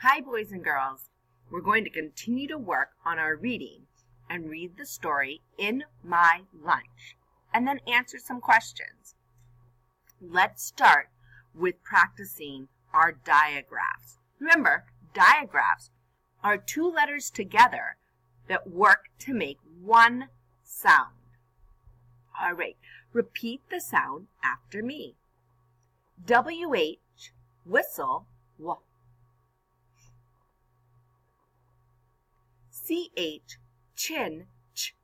Hi, boys and girls. We're going to continue to work on our reading and read the story In My Lunch, and then answer some questions. Let's start with practicing our diagraphs. Remember, diagraphs are two letters together that work to make one sound. All right, repeat the sound after me. W-H, whistle, w. C-H, chin, ch.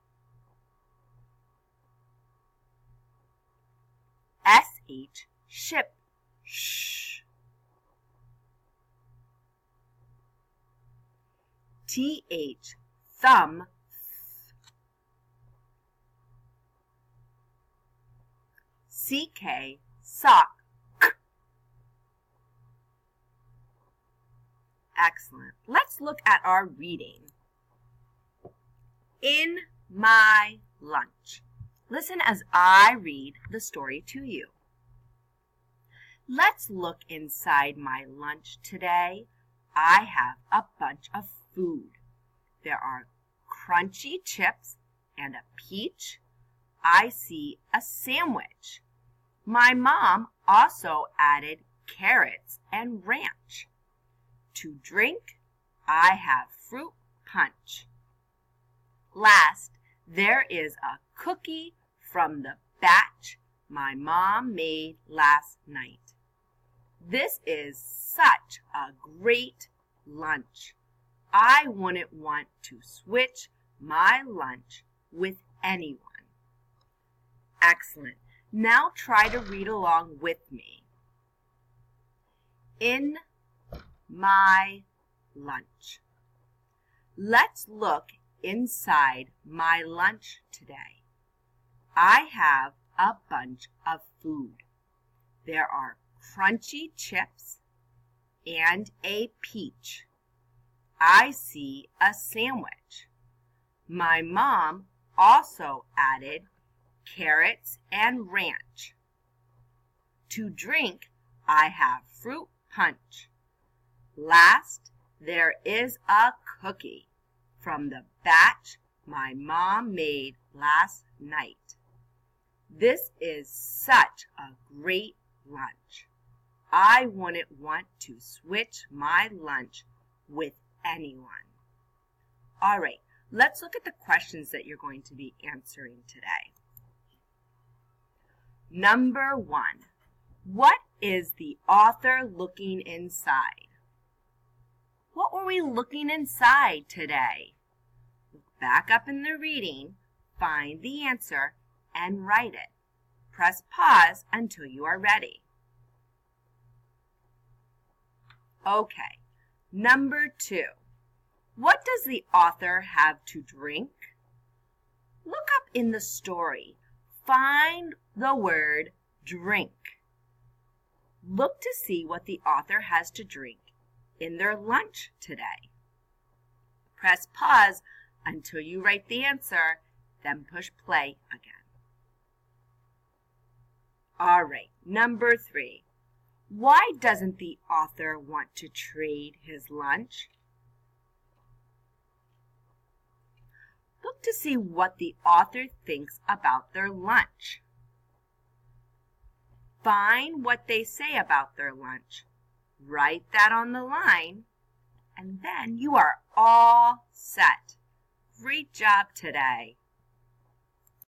S-H, ship, sh. T-H, thumb, th. C-K, sock, k. Excellent. Let's look at our reading. In my lunch. Listen as I read the story to you. Let's look inside my lunch today. I have a bunch of food. There are crunchy chips and a peach. I see a sandwich. My mom also added carrots and ranch. To drink, I have fruit punch. Last, there is a cookie from the batch my mom made last night. This is such a great lunch. I wouldn't want to switch my lunch with anyone. Excellent. Now try to read along with me. In my lunch. Let's look inside my lunch today. I have a bunch of food. There are crunchy chips and a peach. I see a sandwich. My mom also added carrots and ranch. To drink, I have fruit punch. Last, there is a cookie from the batch my mom made last night. This is such a great lunch. I wouldn't want to switch my lunch with anyone. All right, let's look at the questions that you're going to be answering today. Number 1, what is the author looking inside? What were we looking inside today? Look back up in the reading, find the answer, and write it. Press pause until you are ready. Okay, number 2. What does the author have to drink? Look up in the story. Find the word drink. Look to see what the author has to drink in their lunch today. Press pause until you write the answer, then push play again. All right, number 3. Why doesn't the author want to trade his lunch? Look to see what the author thinks about their lunch. Find what they say about their lunch. Write that on the line, and then you are all set. Great job today.